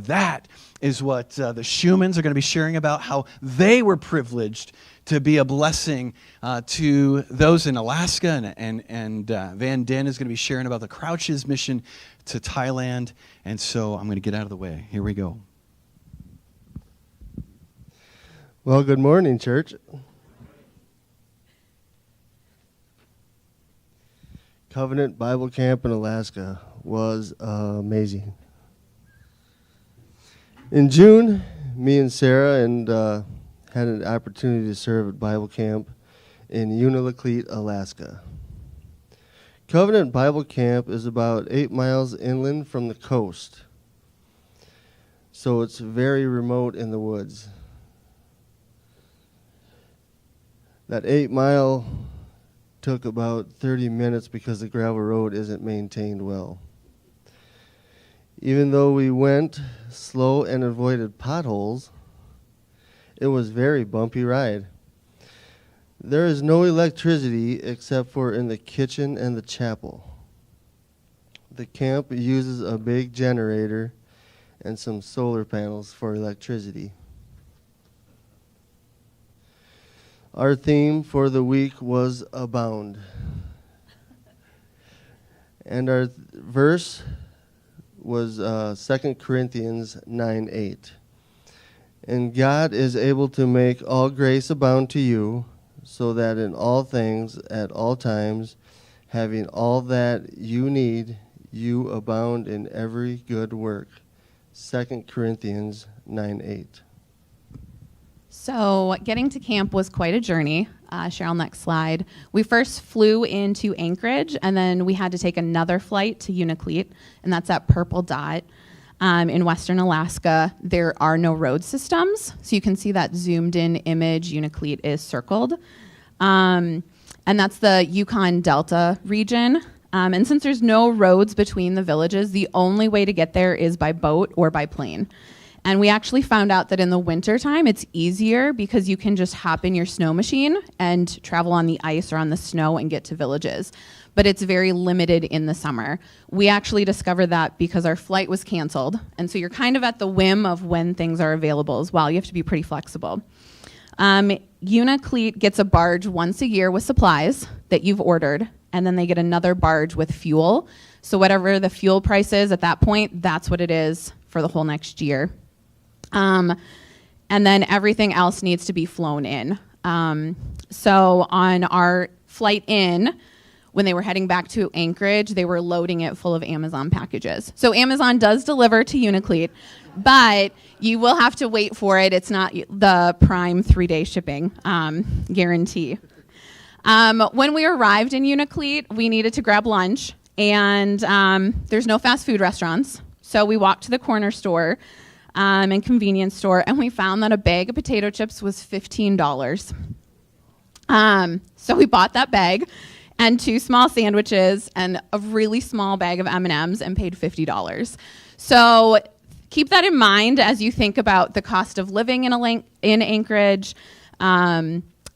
that is what the Schumans are going to be sharing about, how they were privileged to be a blessing to those in Alaska, and Van Den is going to be sharing about the Crouches mission to Thailand. And so I'm going to get out of the way. Here we go. Well, good morning, church. Covenant Bible Camp in Alaska was amazing. In June, me and Sarah had an opportunity to serve at Bible Camp in Unalakleet, Alaska. Covenant Bible Camp is about 8 miles inland from the coast, so it's very remote in the woods. That 8-mile took about 30 minutes because the gravel road isn't maintained well. Even though we went slow and avoided potholes, it was a very bumpy ride. There is no electricity except for in the kitchen and the chapel. The camp uses a big generator and some solar panels for electricity. Our theme for the week was abound. And our verse was 2 Corinthians 9:8. And God is able to make all grace abound to you, so that in all things, at all times, having all that you need, you abound in every good work. 2 Corinthians 9:8. So getting to camp was quite a journey. Cheryl, next slide. We first flew into Anchorage, and then we had to take another flight to Unalakleet, and that's that purple dot. In western Alaska, there are no road systems, so you can see that zoomed-in image. Unalakleet is circled. And that's the Yukon Delta region. And since there's no roads between the villages, the only way to get there is by boat or by plane. And we actually found out that in the wintertime, it's easier because you can just hop in your snow machine and travel on the ice or on the snow and get to villages. But it's very limited in the summer. We actually discovered that because our flight was canceled. And so you're kind of at the whim of when things are available as well. You have to be pretty flexible. Unalakleet gets a barge once a year with supplies that you've ordered, and then they get another barge with fuel. So whatever the fuel price is at that point, that's what it is for the whole next year. And then everything else needs to be flown in. So on our flight in, when they were heading back to Anchorage, they were loading it full of Amazon packages. So Amazon does deliver to Unalakleet, but you will have to wait for it. It's not the prime 3-day shipping guarantee. When we arrived in Unalakleet, we needed to grab lunch, and there's no fast food restaurants. So we walked to the corner store and convenience store, and we found that a bag of potato chips was $15. So we bought that bag and 2 small sandwiches and a really small bag of M&Ms and paid $50. So keep that in mind as you think about the cost of living in Anchorage,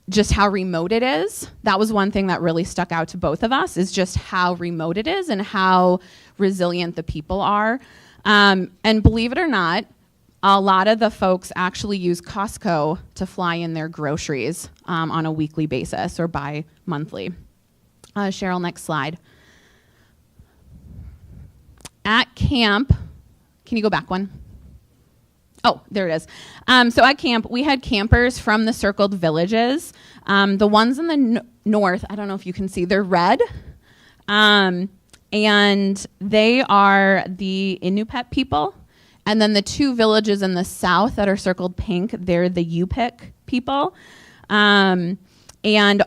just how remote it is. That was one thing that really stuck out to both of us, is just how remote it is and how resilient the people are. And believe it or not, a lot of the folks actually use Costco to fly in their groceries on a weekly basis or bi-monthly. Cheryl, next slide. At camp, can you go back one? Oh, there it is. So at camp, we had campers from the circled villages. The ones in the north, I don't know if you can see, they're red. And they are the Inupiat people. And then the 2 villages in the south that are circled pink, they're the Yupik people. And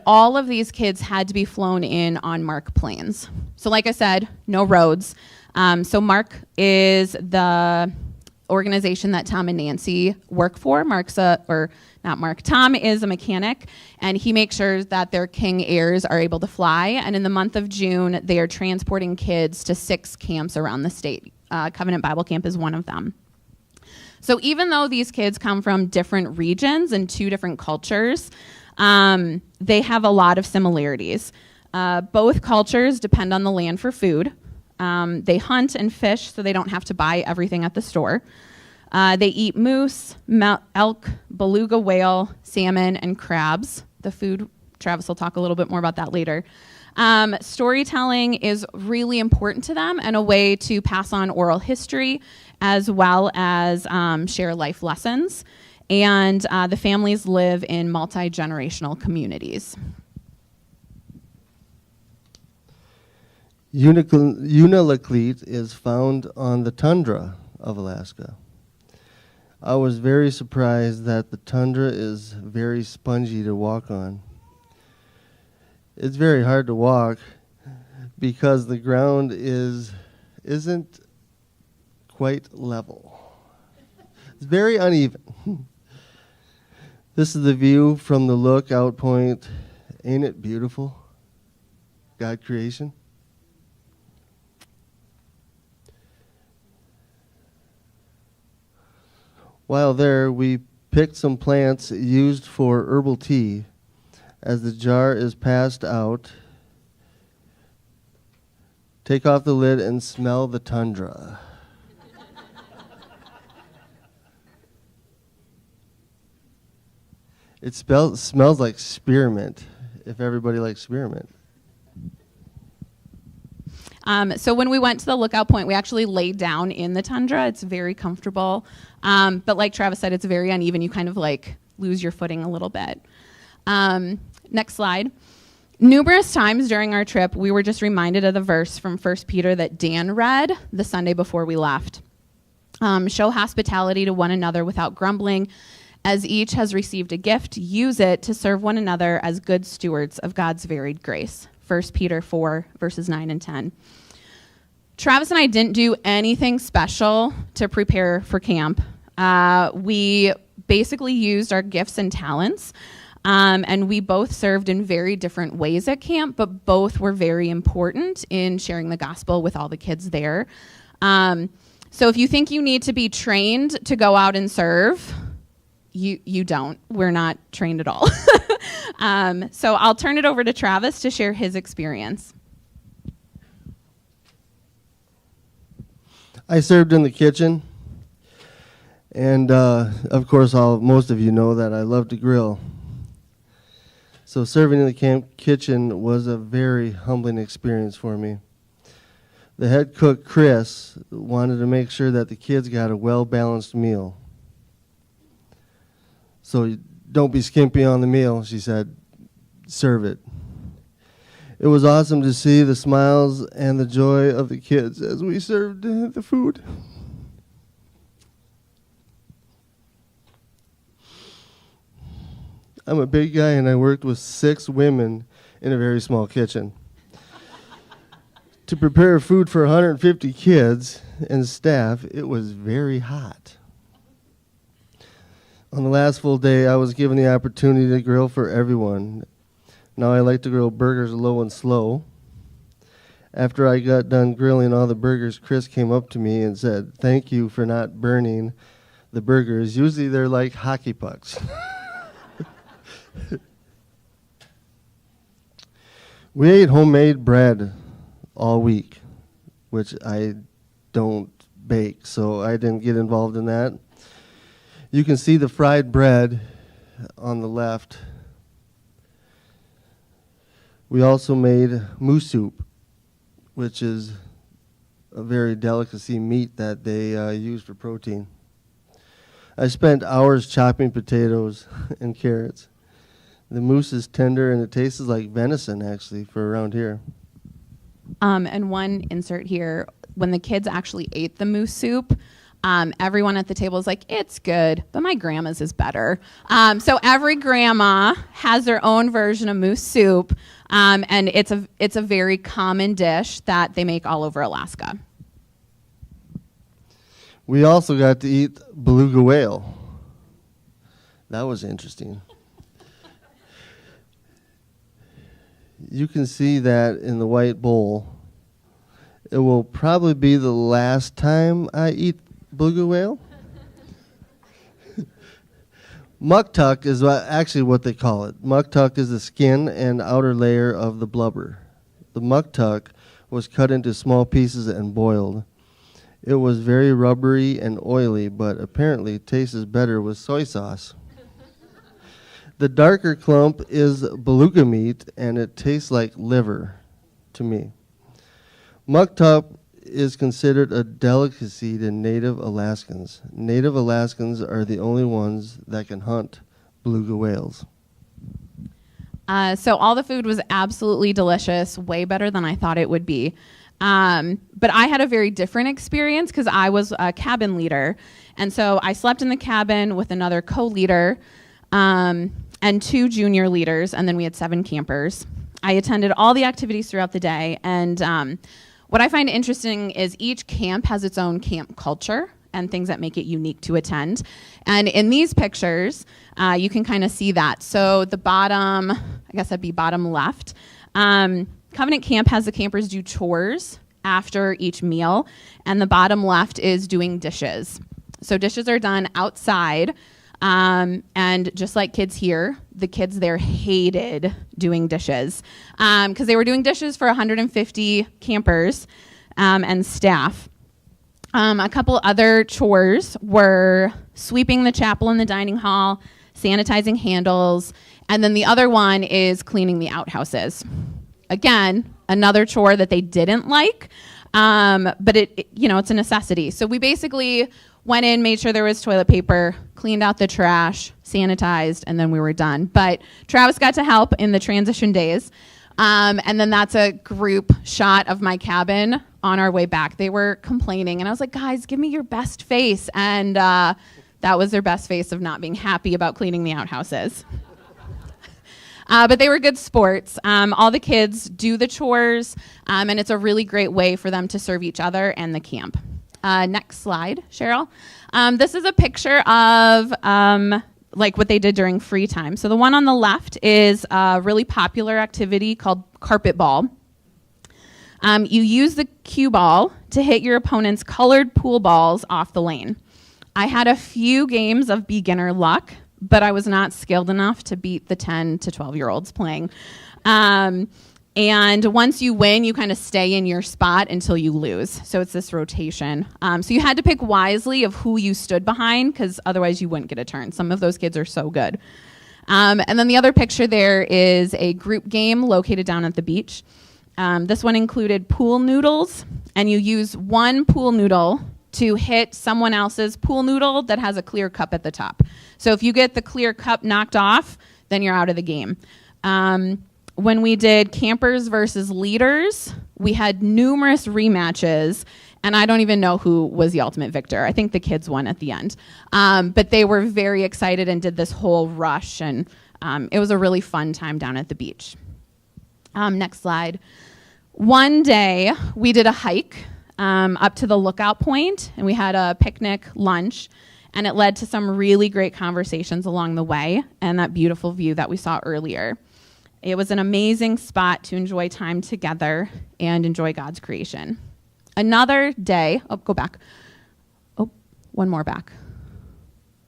all of these kids had to be flown in on MARC planes. So like I said, no roads. So MARC is the organization that Tom and Nancy work for. Tom is a mechanic, and he makes sure that their King Airs are able to fly. And in the month of June, they are transporting kids to 6 camps around the state. Covenant Bible Camp is one of them. So even though these kids come from different regions and 2 different cultures, they have a lot of similarities. Both cultures depend on the land for food. They hunt and fish, so they don't have to buy everything at the store. They eat moose, elk, beluga whale, salmon, and crabs. The food, Travis will talk a little bit more about that later. Storytelling is really important to them and a way to pass on oral history as well as share life lessons. And the families live in multi-generational communities. Unalakleet is found on the tundra of Alaska. I was very surprised that the tundra is very spongy to walk on. It's very hard to walk because the ground isn't quite level. It's very uneven. This is the view from the lookout point. Ain't it beautiful? God creation. While there, we picked some plants used for herbal tea. As the jar is passed out, take off the lid and smell the tundra. It smells like spearmint, if everybody likes spearmint. So when we went to the lookout point, we actually laid down in the tundra. It's very comfortable. But like Travis said, it's very uneven. You kind of like lose your footing a little bit. Next slide. Numerous times during our trip, we were just reminded of the verse from 1 Peter that Dan read the Sunday before we left. Show hospitality to one another without grumbling. As each has received a gift, use it to serve one another as good stewards of God's varied grace. 1 Peter 4, verses 9 and 10. Travis and I didn't do anything special to prepare for camp. We basically used our gifts and talents, and we both served in very different ways at camp, but both were very important in sharing the gospel with all the kids there. So if you think you need to be trained to go out and serve, you don't. We're not trained at all. So I'll turn it over to Travis to share his experience. I served in the kitchen, and of course, most of you know that I love to grill. So serving in the camp kitchen was a very humbling experience for me. The head cook, Chris, wanted to make sure that the kids got a well-balanced meal. So don't be skimpy on the meal, she said. Serve it. It was awesome to see the smiles and the joy of the kids as we served the food. I'm a big guy and I worked with 6 women in a very small kitchen. To prepare food for 150 kids and staff, it was very hot. On the last full day, I was given the opportunity to grill for everyone. Now I like to grill burgers low and slow. After I got done grilling all the burgers, Chris came up to me and said, "Thank you for not burning the burgers. Usually they're like hockey pucks." We ate homemade bread all week, which I don't bake, so I didn't get involved in that. You can see the fried bread on the left. We also made moose soup, which is a very delicacy meat that they use for protein. I spent hours chopping potatoes and carrots. The moose is tender and it tastes like venison, actually, for around here. And one insert here, when the kids actually ate the moose soup, everyone at the table is like, "It's good, but my grandma's is better." So every grandma has their own version of moose soup, and it's a very common dish that they make all over Alaska. We also got to eat beluga whale. That was interesting. You can see that in the white bowl. It will probably be the last time I eat beluga whale. Muktuk is actually what they call it. Muktuk is the skin and outer layer of the blubber. The muktuk was cut into small pieces and boiled. It was very rubbery and oily, but apparently tastes better with soy sauce. The darker clump is beluga meat, and it tastes like liver to me. Muktuk is considered a delicacy to native Alaskans. Native Alaskans are the only ones that can hunt beluga whales. So all the food was absolutely delicious, way better than I thought it would be. But I had a very different experience because I was a cabin leader. And so I slept in the cabin with another co-leader and 2 junior leaders, and then we had 7 campers. I attended all the activities throughout the day, and what I find interesting is each camp has its own camp culture and things that make it unique to attend. And in these pictures, you can kind of see that. So the bottom, I guess that'd be bottom left, Covenant Camp has the campers do chores after each meal, and the bottom left is doing dishes. So dishes are done outside, and just like kids here, the kids there hated doing dishes because they were doing dishes for 150 campers and staff. A couple other chores were sweeping the chapel and the dining hall, sanitizing handles, and then the other one is cleaning the outhouses. Again, another chore that they didn't like, but it's a necessity. So we basically went in, made sure there was toilet paper, cleaned out the trash, sanitized, and then we were done. But Travis got to help in the transition days. And then that's a group shot of my cabin on our way back. They were complaining, and I was like, guys, give me your best face. And that was their best face of not being happy about cleaning the outhouses. But they were good sports. All the kids do the chores, and it's a really great way for them to serve each other and the camp. Next slide, Cheryl. This is a picture of like what they did during free time. So the one on the left is a really popular activity called carpet ball. You use the cue ball to hit your opponent's colored pool balls off the lane. I had a few games of beginner luck, but I was not skilled enough to beat the 10 to 12-year-olds playing. And once you win, you kind of stay in your spot until you lose. So it's this rotation. So you had to pick wisely of who you stood behind, because otherwise you wouldn't get a turn. Some of those kids are so good. And then the other picture there is a group game located down at the beach. This one included pool noodles, and you use one pool noodle to hit someone else's pool noodle that has a clear cup at the top. So if you get the clear cup knocked off, then you're out of the game. When we did campers versus leaders, we had numerous rematches, and I don't even know who was the ultimate victor. I think the kids won at the end. But they were very excited and did this whole rush, and it was a really fun time down at the beach. Next slide. One day, we did a hike up to the lookout point, and we had a picnic lunch, and it led to some really great conversations along the way and that beautiful view that we saw earlier. It was an amazing spot to enjoy time together and enjoy God's creation. Another day, go back. One more back.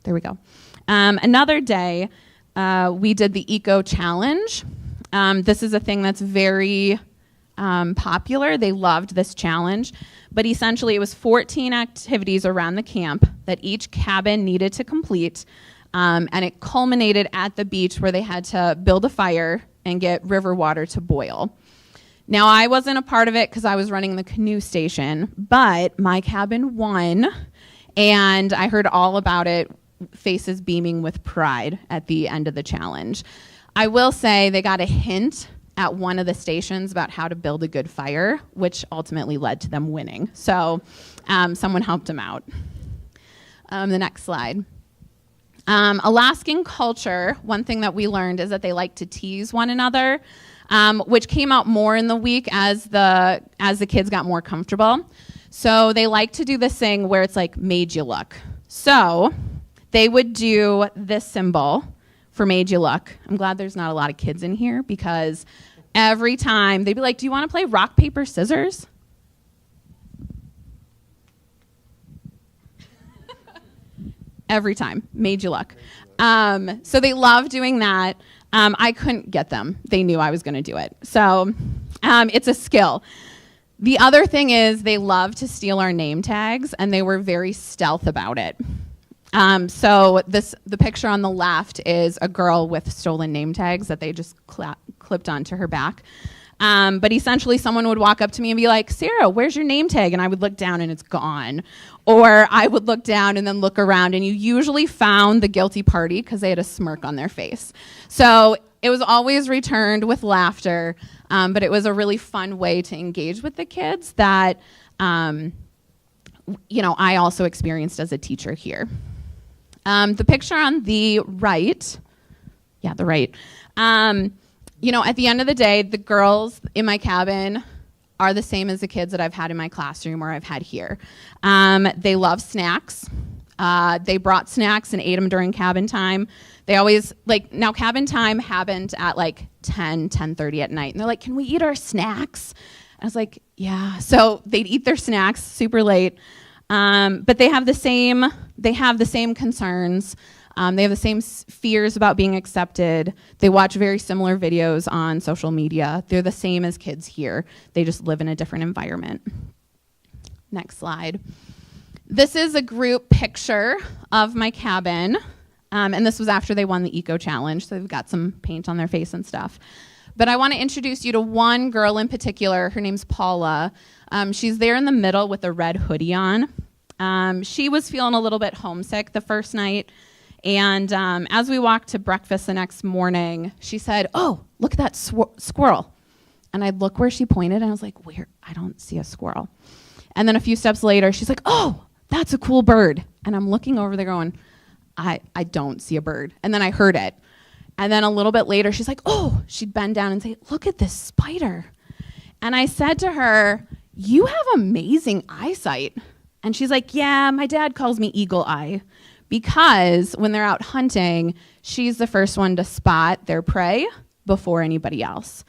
There we go. Another day, we did the Eco Challenge. This is a thing that's very popular. They loved this challenge. But essentially, it was 14 activities around the camp that each cabin needed to complete. And it culminated at the beach where they had to build a fire and get river water to boil. Now, I wasn't a part of it because I was running the canoe station, but my cabin won, and I heard all about it, faces beaming with pride at the end of the challenge. I will say they got a hint at one of the stations about how to build a good fire, which ultimately led to them winning. So someone helped them out. The next slide. Alaskan culture, one thing that we learned is that they like to tease one another, which came out more in the week as the kids got more comfortable. So they like to do this thing where it's like, made you look. So they would do this symbol for made you look. I'm glad there's not a lot of kids in here, because every time they'd be like, do you want to play rock, paper, scissors? Every time, made you look. So they love doing that. I couldn't get them. They knew I was going to do it. So it's a skill. The other thing is they love to steal our name tags, and they were very stealth about it. So the picture on the left is a girl with stolen name tags that they just clipped onto her back. But essentially someone would walk up to me and be like, Sarah, where's your name tag? And I would look down and it's gone. Or I would look down and then look around, and you usually found the guilty party because they had a smirk on their face. So it was always returned with laughter, but it was a really fun way to engage with the kids that, I also experienced as a teacher here. The picture on the right, at the end of the day, the girls in my cabin are the same as the kids that I've had in my classroom or I've had here. They love snacks. They brought snacks and ate them during cabin time. They always, now cabin time happened at 10:30 at night. And they're like, can we eat our snacks? I was like, yeah. So they'd eat their snacks super late. But they have the same concerns. They have the same fears about being accepted. They watch very similar videos on social media. They're the same as kids here. They just live in a different environment. Next slide. This is a group picture of my cabin. And this was after they won the Eco Challenge, so they've got some paint on their face and stuff. But I want to introduce you to one girl in particular. Her name's Paula. She's there in the middle with a red hoodie on. She was feeling a little bit homesick the first night. And as we walked to breakfast the next morning, she said, oh, look at that squirrel. And I'd look where she pointed, and I was like, where? I don't see a squirrel. And then a few steps later, she's like, oh, that's a cool bird. And I'm looking over there going, I don't see a bird. And then I heard it. And then a little bit later, she's like, oh, she'd bend down and say, look at this spider. And I said to her, you have amazing eyesight. And she's like, yeah, my dad calls me Eagle Eye because when they're out hunting, she's the first one to spot their prey before anybody else.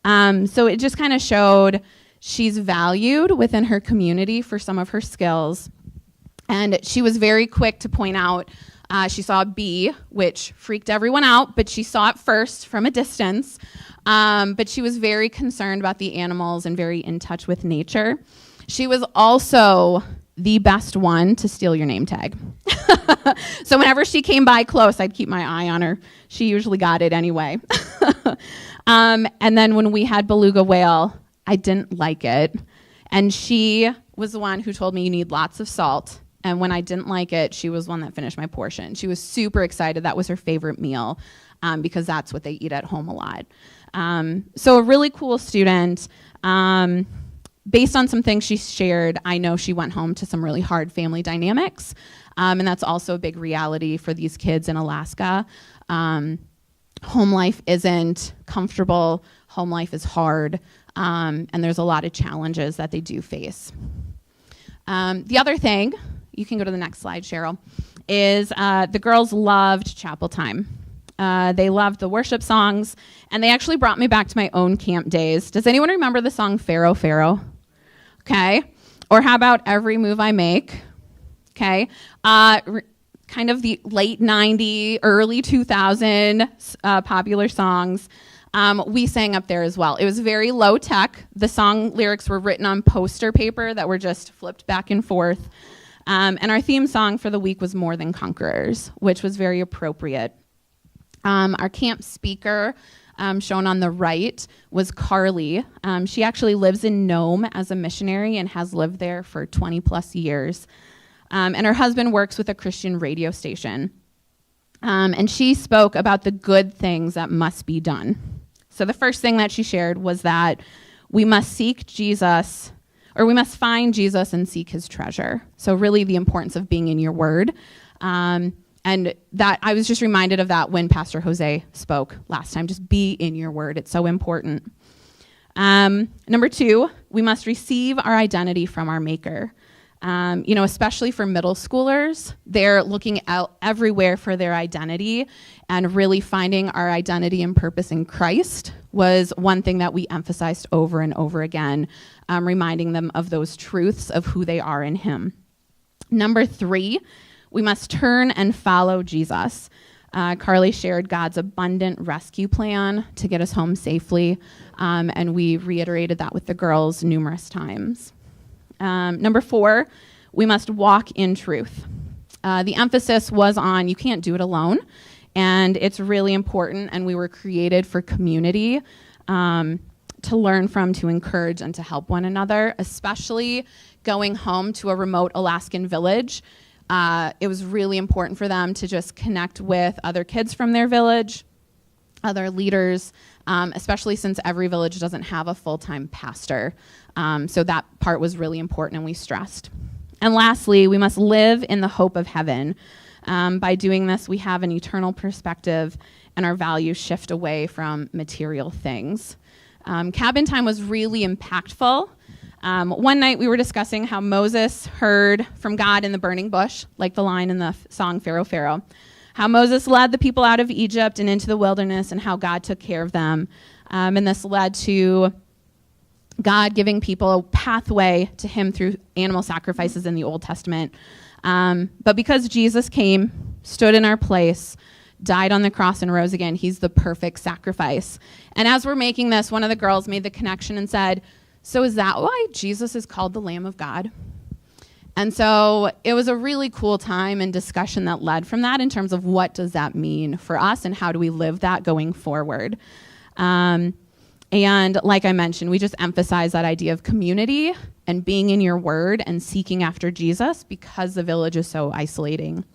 So it just kind of showed she's valued within her community for some of her skills. And she was very quick to point out she saw a bee, which freaked everyone out, but she saw it first from a distance. But she was very concerned about the animals and very in touch with nature. She was also the best one to steal your name tag. So whenever she came by close, I'd keep my eye on her. She usually got it anyway. And then when we had beluga whale, I didn't like it. And she was the one who told me you need lots of salt. And when I didn't like it, she was the one that finished my portion. She was super excited. That was her favorite meal because that's what they eat at home a lot. So a really cool student. Based on some things she shared, I know she went home to some really hard family dynamics. And that's also a big reality for these kids in Alaska. Home life isn't comfortable. Home life is hard. And there's a lot of challenges that they do face. The other thing, you can go to the next slide, Cheryl, is the girls loved chapel time. They loved the worship songs, and they actually brought me back to my own camp days. Does anyone remember the song Pharaoh, Pharaoh? Okay. Or how about Every Move I Make? Okay. Kind of the late 90s, early 2000 popular songs. We sang up there as well. It was very low tech. The song lyrics were written on poster paper that were just flipped back and forth. And our theme song for the week was More Than Conquerors, which was very appropriate. Our camp speaker, shown on the right, was Carly. She actually lives in Nome as a missionary and has lived there for 20 plus years. And her husband works with a Christian radio station. And she spoke about the good things that must be done. So the first thing that she shared was that we must seek Jesus, or we must find Jesus and seek his treasure. So really the importance of being in your word. And that I was just reminded of that when Pastor Jose spoke last time. Just be in your word. It's so important. Number 2, we must receive our identity from our Maker. Especially for middle schoolers, they're looking out everywhere for their identity, and really finding our identity and purpose in Christ was one thing that we emphasized over and over again, reminding them of those truths of who they are in him. Number 3, we must turn and follow Jesus. Carly shared God's abundant rescue plan to get us home safely, and we reiterated that with the girls numerous times. Number 4, we must walk in truth. The emphasis was on you can't do it alone, and it's really important, and we were created for community to learn from, to encourage, and to help one another, especially going home to a remote Alaskan village. It was really important for them to just connect with other kids from their village, other leaders, especially since every village doesn't have a full-time pastor. So that part was really important, and we stressed. And lastly, we must live in the hope of heaven. By doing this, we have an eternal perspective, and our values shift away from material things. Cabin time was really impactful. One night we were discussing how Moses heard from God in the burning bush, like the line in the song Pharaoh, Pharaoh. How Moses led the people out of Egypt and into the wilderness, and how God took care of them. And this led to God giving people a pathway to him through animal sacrifices in the Old Testament. But because Jesus came, stood in our place, died on the cross and rose again, he's the perfect sacrifice. And as we're making this, one of the girls made the connection and said, so is that why Jesus is called the Lamb of God? And so it was a really cool time and discussion that led from that in terms of what does that mean for us and how do we live that going forward. And like I mentioned, we just emphasize that idea of community and being in your word and seeking after Jesus because the village is so isolating.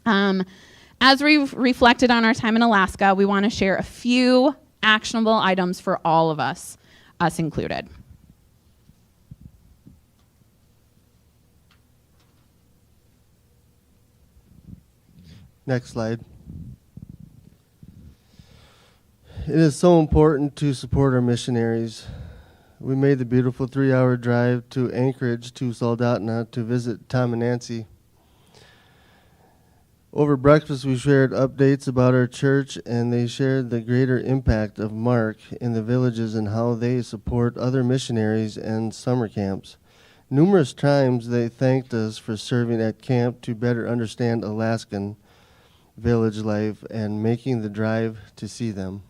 As we've reflected on our time in Alaska, we want to share a few actionable items for all of us included. Next slide. It is so important to support our missionaries. We made the beautiful 3-hour drive to Anchorage to Soldotna to visit Tom and Nancy. Over breakfast, we shared updates about our church, and they shared the greater impact of Mark in the villages and how they support other missionaries and summer camps. Numerous times they thanked us for serving at camp to better understand Alaskan village life and making the drive to see them.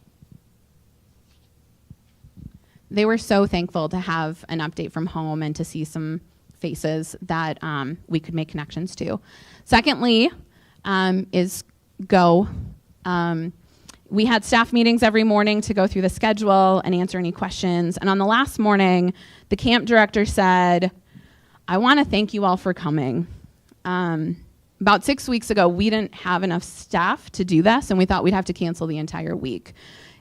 They were so thankful to have an update from home and to see some faces that we could make connections to. Secondly, is go. We had staff meetings every morning to go through the schedule and answer any questions. And on the last morning, the camp director said, I want to thank you all for coming. About 6 weeks ago, we didn't have enough staff to do this, and we thought we'd have to cancel the entire week.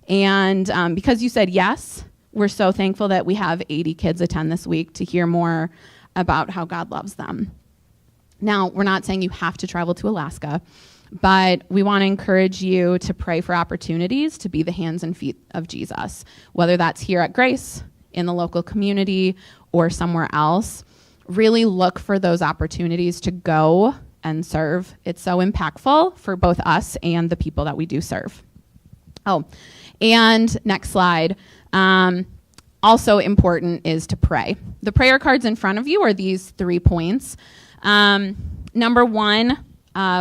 And because you said yes, we're so thankful that we have 80 kids attend this week to hear more about how God loves them. Now, we're not saying you have to travel to Alaska, but we want to encourage you to pray for opportunities to be the hands and feet of Jesus, whether that's here at Grace, in the local community, or somewhere else. Really look for those opportunities to go and serve. It's so impactful for both us and the people that we do serve. Oh, and next slide. Also important is to pray. The prayer cards in front of you are these 3 points. Number 1,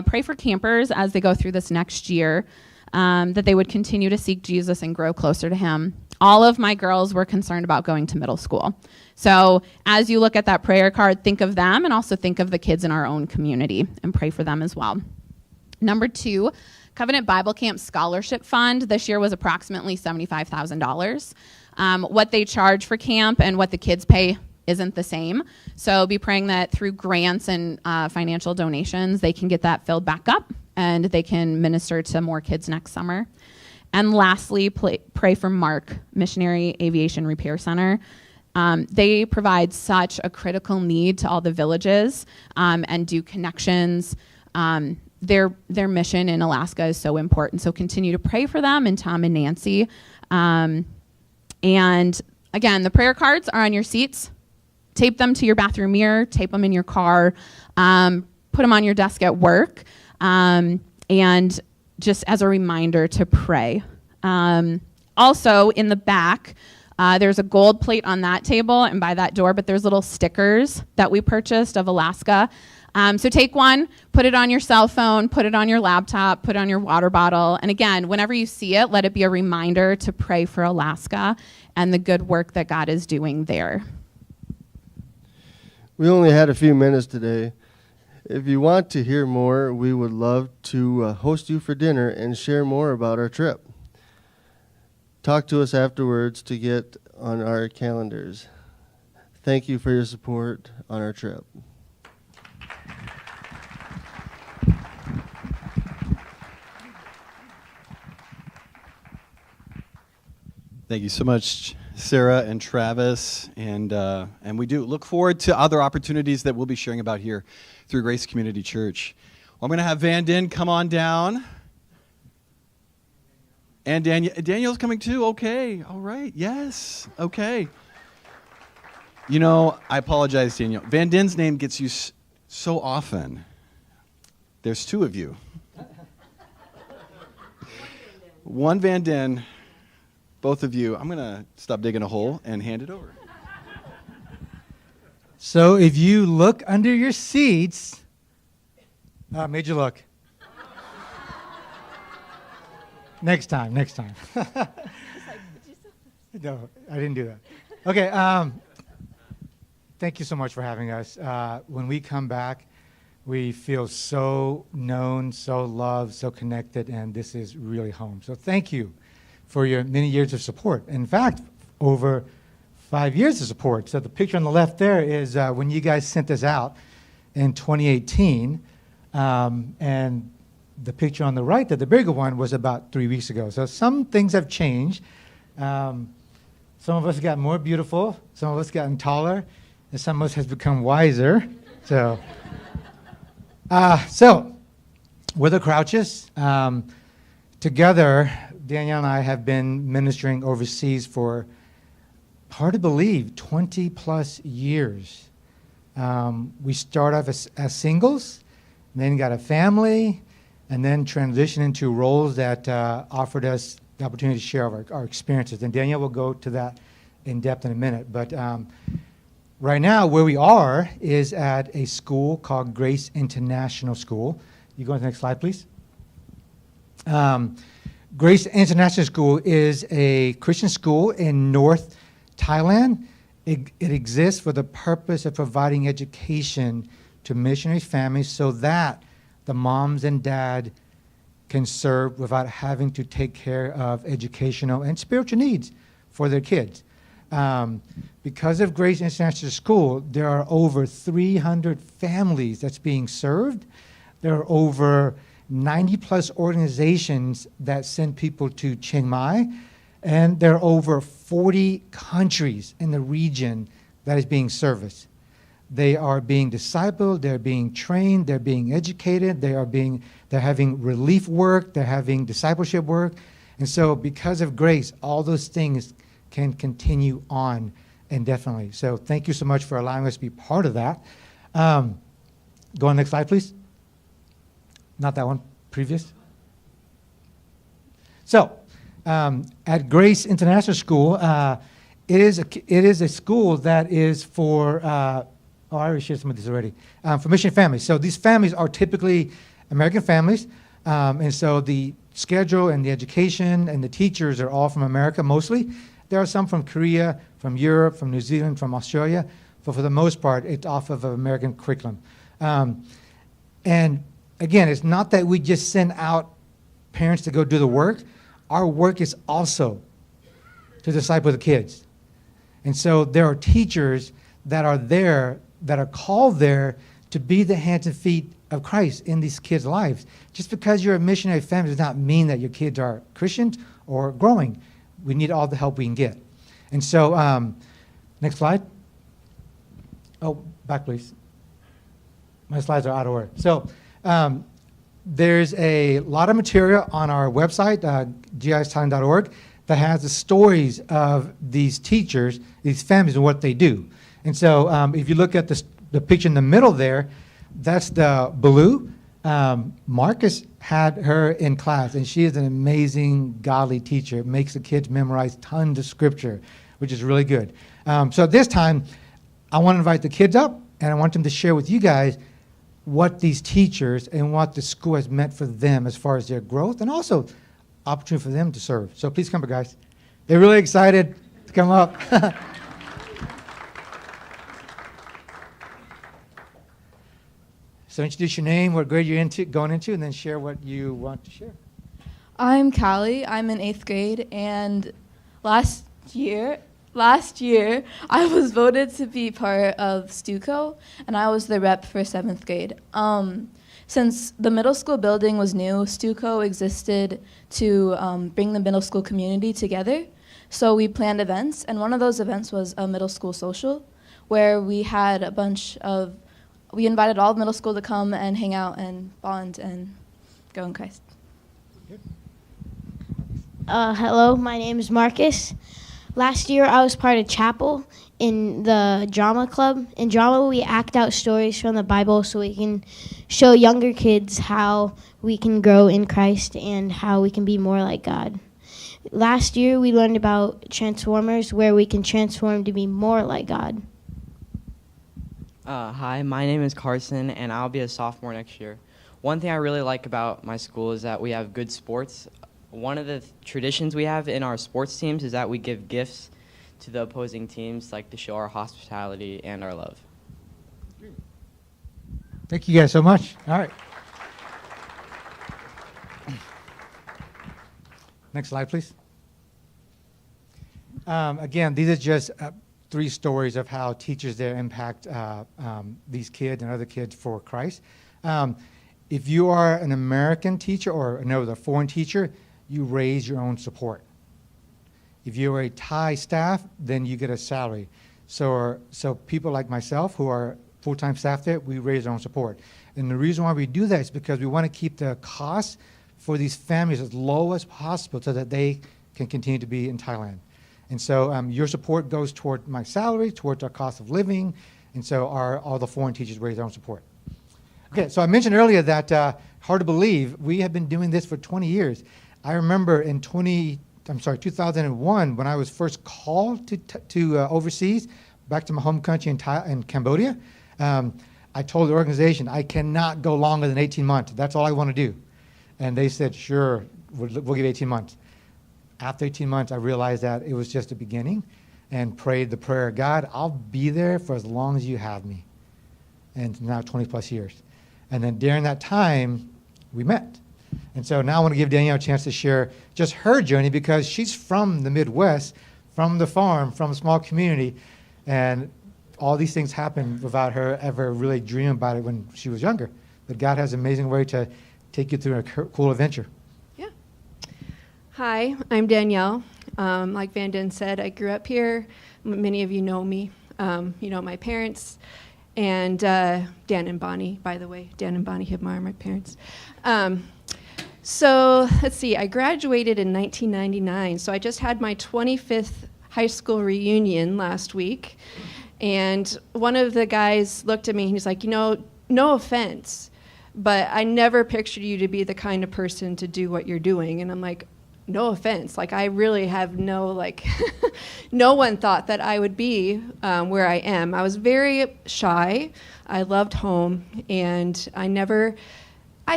pray for campers as they go through this next year, that they would continue to seek Jesus and grow closer to him. All of my girls were concerned about going to middle school. So as you look at that prayer card, think of them and also think of the kids in our own community and pray for them as well. Number 2, Covenant Bible Camp Scholarship Fund this year was approximately $75,000. What they charge for camp and what the kids pay isn't the same. So be praying that through grants and financial donations, they can get that filled back up and they can minister to more kids next summer. And lastly, pray for Mark, Missionary Aviation Repair Center. They provide such a critical need to all the villages and do connections. Their mission in Alaska is so important. So continue to pray for them and Tom and Nancy. And again, the prayer cards are on your seats. Tape them to your bathroom mirror, tape them in your car, put them on your desk at work, and just as a reminder to pray. Also, in the back, there's a gold plate on that table and by that door, but there's little stickers that we purchased of Alaska. So take one, put it on your cell phone, put it on your laptop, put it on your water bottle. And again, whenever you see it, let it be a reminder to pray for Alaska and the good work that God is doing there. We only had a few minutes today. If you want to hear more, we would love to host you for dinner and share more about our trip. Talk to us afterwards to get on our calendars. Thank you for your support on our trip. Thank you so much, Sarah and Travis, and we do look forward to other opportunities that we'll be sharing about here through Grace Community Church. I'm going to have Van Den come on down, and Daniel's coming too. Okay, all right, yes, okay. You know, I apologize, Daniel. Van Den's name gets used so often. There's two of you. One Van Den. Both of you, I'm going to stop digging a hole and hand it over. So if you look under your seats, made you look. Next time. No, I didn't do that. Okay, thank you so much for having us. When we come back, we feel so known, so loved, so connected, and this is really home. So thank you for your many years of support. In fact, over 5 years of support. So the picture on the left there is when you guys sent this out in 2018, and the picture on the right, the bigger one, was about 3 weeks ago. So some things have changed. Some of us got more beautiful, some of us gotten taller, and some of us has become wiser. So we're the Crouches. Together, Danielle and I have been ministering overseas for, hard to believe, 20 plus years. We start off as singles, then got a family, and then transitioned into roles that offered us the opportunity to share our experiences. And Danielle will go to that in depth in a minute. But right now, where we are is at a school called Grace International School. You go to the next slide, please. Grace International School is a Christian school in North Thailand. It exists for the purpose of providing education to missionary families so that the moms and dad can serve without having to take care of educational and spiritual needs for their kids. Because of Grace International School, there are over 300 families that's being served. There are over 90 plus organizations that send people to Chiang Mai, and there are over 40 countries in the region that is being serviced. They are being discipled, they're being trained, they're being educated, they're having relief work, they're having discipleship work. And so because of grace, all those things can continue on indefinitely. So thank you so much for allowing us to be part of that. Go on the next slide, please. Not that one, previous. So, at Grace International School, it is a school that is for, I already shared some of this already, for mission families. So these families are typically American families, and so the schedule and the education and the teachers are all from America mostly. There are some from Korea, from Europe, from New Zealand, from Australia, but for the most part, it's off of an American curriculum. And again, it's not that we just send out parents to go do the work. Our work is also to disciple the kids. And so there are teachers that are there, that are called there to be the hands and feet of Christ in these kids' lives. Just because you're a missionary family does not mean that your kids are Christians or growing. We need all the help we can get. And so, next slide. Oh, back please. My slides are out of order. So, there's a lot of material on our website, gisthailand.org, that has the stories of these teachers, these families, and what they do. And so if you look at the picture in the middle there, that's the Baloo. Marcus had her in class, and she is an amazing, godly teacher. Makes the kids memorize tons of scripture, which is really good. So at this time, I want to invite the kids up, and I want them to share with you guys what these teachers and what the school has meant for them as far as their growth and also opportunity for them to serve. So please come up, guys. They're really excited to come up. So introduce your name, what grade you're going into, and then share what you want to share. I'm Callie. I'm in 8th grade, and last year I was voted to be part of STUCO, and I was the rep for 7th grade. Since the middle school building was new, STUCO existed to bring the middle school community together. So we planned events, and one of those events was a middle school social, where we had we invited all of middle school to come and hang out and bond and grow in Christ. Hello, my name is Marcus. Last year I was part of chapel in the drama club. In drama we act out stories from the Bible so we can show younger kids how we can grow in Christ and how we can be more like God. Last year we learned about Transformers, where we can transform to be more like God. Hi, my name is Carson, and I'll be a sophomore next year. One thing I really like about my school is that we have good sports. One of the traditions we have in our sports teams is that we give gifts to the opposing teams, like to show our hospitality and our love. Thank you guys so much. All right. Next slide, please. Again, these are just 3 stories of how teachers there impact these kids and other kids for Christ. If you are an American teacher or a foreign teacher, you raise your own support. If you're a Thai staff, then you get a salary. So people like myself who are full-time staff there, we raise our own support. And the reason why we do that is because we want to keep the costs for these families as low as possible so that they can continue to be in Thailand. And so your support goes toward my salary, towards our cost of living, and so all the foreign teachers raise their own support. Okay, so I mentioned earlier that, hard to believe, we have been doing this for 20 years. I remember in 2001, when I was first called to overseas, back to my home country in Cambodia, I told the organization, I cannot go longer than 18 months. That's all I want to do. And they said, sure, we'll give 18 months. After 18 months, I realized that it was just a beginning and prayed the prayer, God, I'll be there for as long as you have me. And now 20 plus years. And then during that time, we met. And so now I want to give Danielle a chance to share just her journey because she's from the Midwest, from the farm, from a small community. And all these things happened without her ever really dreaming about it when she was younger. But God has an amazing way to take you through a cool adventure. Hi, I'm Danielle. Like Van Den said, I grew up here. Many of you know me. You know my parents. And Dan and Bonnie, by the way. Dan and Bonnie Hibmar are my parents. So let's see, I graduated in 1999. So I just had my 25th high school reunion last week. And one of the guys looked at me and he's like, no offense, but I never pictured you to be the kind of person to do what you're doing. And I'm like, no offense, I really have no one thought that I would be where I am. I was very shy. I loved home, and I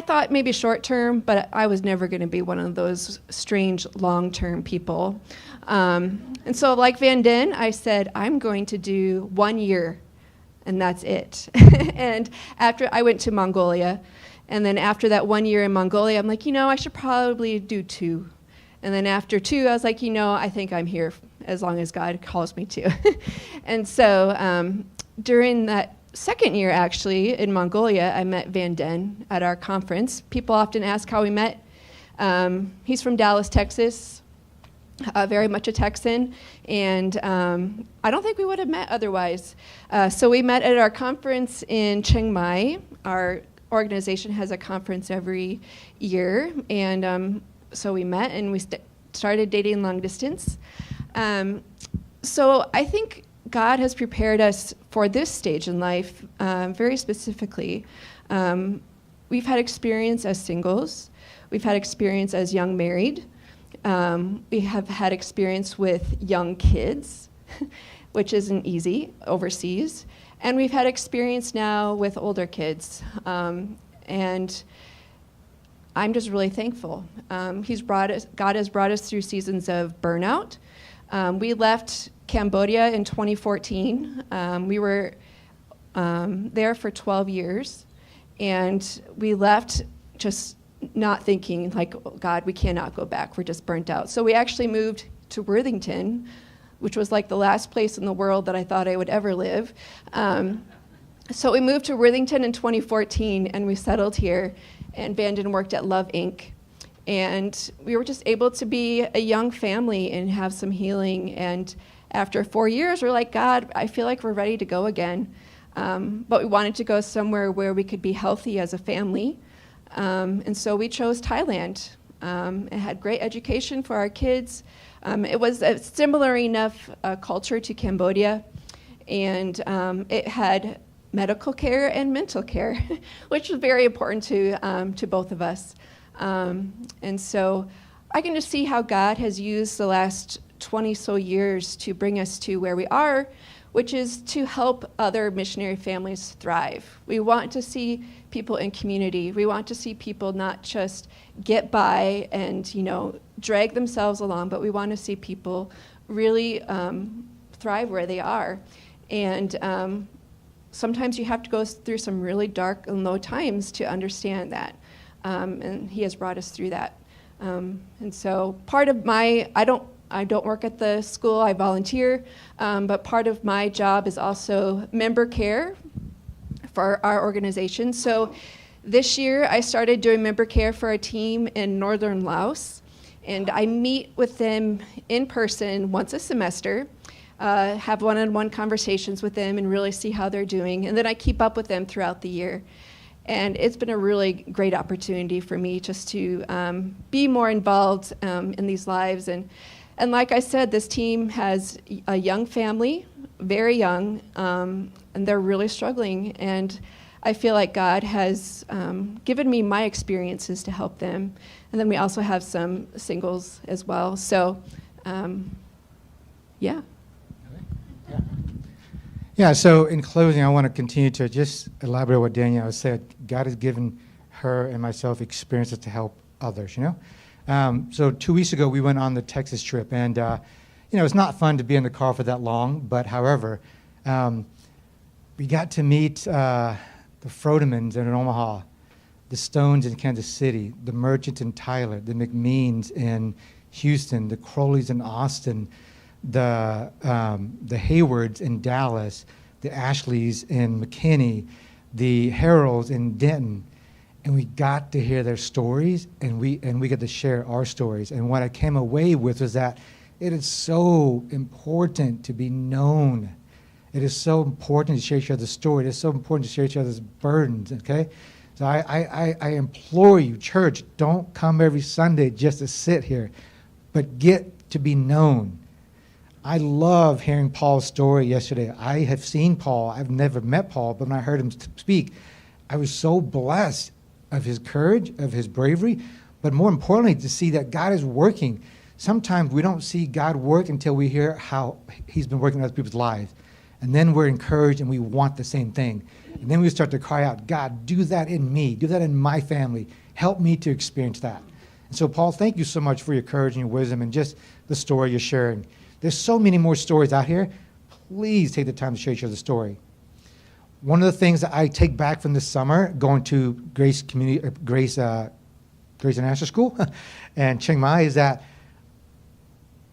thought maybe short term, but I was never going to be one of those strange long-term people. And so like Van Den, I said, I'm going to do 1 year, and that's it. And after I went to Mongolia, and then after that 1 year in Mongolia, I'm like, I should probably do 2. And then after 2, I was like, I think I'm here as long as God calls me to. And so during that second year, actually, in Mongolia, I met Van Den at our conference. People often ask how we met. He's from Dallas, Texas, very much a Texan. And I don't think we would have met otherwise. So we met at our conference in Chiang Mai. Our organization has a conference every year. And so we met and we started dating long distance. So I think God has prepared us for this stage in life very specifically. We've had experience as singles. We've had experience as young married. We have had experience with young kids, which isn't easy overseas. And we've had experience now with older kids. And I'm just really thankful. God has brought us through seasons of burnout. We left Cambodia in 2014. We were there for 12 years. And we left just not thinking like, oh, God, we cannot go back. We're just burnt out. So we actually moved to Worthington, which was like the last place in the world that I thought I would ever live. So we moved to Worthington in 2014, and we settled here, and Vanden worked at Love Inc. And we were just able to be a young family and have some healing. And after 4 years, we're like, God, I feel like we're ready to go again. But we wanted to go somewhere where we could be healthy as a family. And so we chose Thailand. It had great education for our kids. It was a similar enough culture to Cambodia. And it had medical care and mental care, which was very important to both of us. And so I can just see how God has used the last 20 so years to bring us to where we are, which is to help other missionary families thrive. We want to see people in community. We want to see people not just get by and, drag themselves along, but we want to see people really thrive where they are. And sometimes you have to go through some really dark and low times to understand that. And he has brought us through that. And so part of I don't work at the school, I volunteer, but part of my job is also member care for our organization. So this year I started doing member care for a team in northern Laos, and I meet with them in person once a semester, have one-on-one conversations with them and really see how they're doing, and then I keep up with them throughout the year. And it's been a really great opportunity for me just to be more involved in these lives. And like I said, this team has a young family, very young, and they're really struggling. And I feel like God has given me my experiences to help them. And then we also have some singles as well. So, yeah. Yeah, so in closing, I want to continue to just elaborate what Danielle said. God has given her and myself experiences to help others, So 2 weeks ago, we went on the Texas trip, and, it's not fun to be in the car for that long, but however, we got to meet the Frodemans in Omaha, the Stones in Kansas City, the Merchants in Tyler, the McMeans in Houston, the Croleys in Austin, the Haywards in Dallas, the Ashleys in McKinney, the Harrells in Denton. And we got to hear their stories, and we got to share our stories. And what I came away with was that it is so important to be known. It is so important to share each other's story. It is so important to share each other's burdens, okay? So I implore you, church, don't come every Sunday just to sit here, but get to be known. I love hearing Paul's story yesterday. I have seen Paul. I've never met Paul, but when I heard him speak, I was so blessed of his courage, of his bravery, but more importantly, to see that God is working. Sometimes we don't see God work until we hear how he's been working in other people's lives. And then we're encouraged and we want the same thing. And then we start to cry out, God, do that in me. Do that in my family. Help me to experience that. And so, Paul, thank you so much for your courage and your wisdom and just the story you're sharing. There's so many more stories out here. Please take the time to share each other's story. One of the things that I take back from this summer, going to Grace International School and Chiang Mai, is that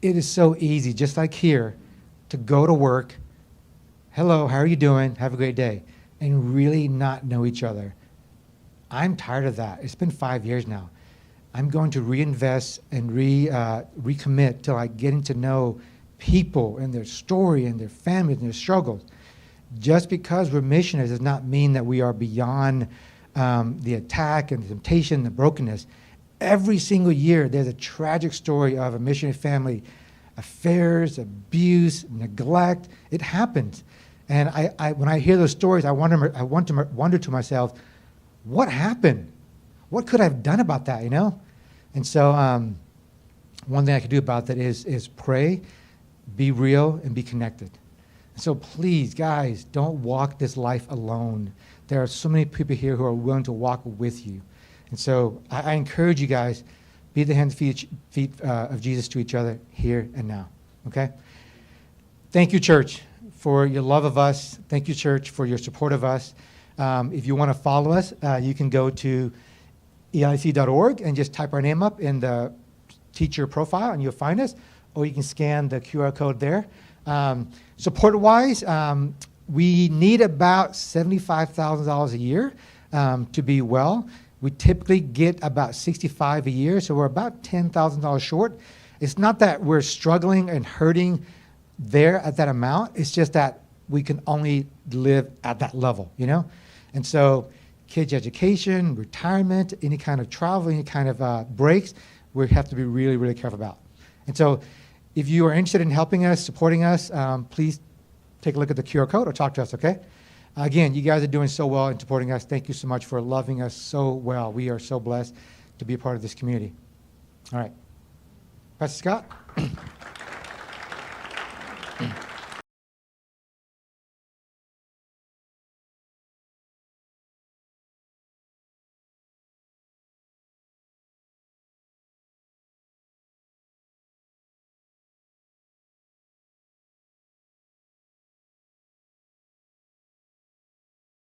it is so easy, just like here, to go to work, hello, how are you doing, have a great day, and really not know each other. I'm tired of that. It's been 5 years now. I'm going to reinvest and recommit to like getting to know people and their story and their families and their struggles. Just because we're missionaries does not mean that we are beyond the attack and the temptation and the brokenness. Every single year, there's a tragic story of a missionary family, affairs, abuse, neglect. It happens. And I when I hear those stories, I wonder to myself, what happened? What could I have done about that, And so one thing I could do about that is pray, be real, and be connected. So please, guys, don't walk this life alone. There are so many people here who are willing to walk with you. And so I encourage you guys, be the hands and feet of Jesus to each other here and now, okay? Thank you, church, for your love of us. Thank you, church, for your support of us. If you want to follow us, you can go to eic.org and just type our name up in the teacher profile and you'll find us, or you can scan the QR code there. Support-wise, we need about $75,000 a year to be well. We typically get about $65,000 a year, so we're about $10,000 short. It's not that we're struggling and hurting there at that amount. It's just that we can only live at that level, you know? And so kids' education, retirement, any kind of travel, any kind of breaks, we have to be really, really careful about. And so if you are interested in helping us, supporting us, please take a look at the QR code or talk to us, okay? Again, you guys are doing so well in supporting us. Thank you so much for loving us so well. We are so blessed to be a part of this community. All right. Pastor Scott?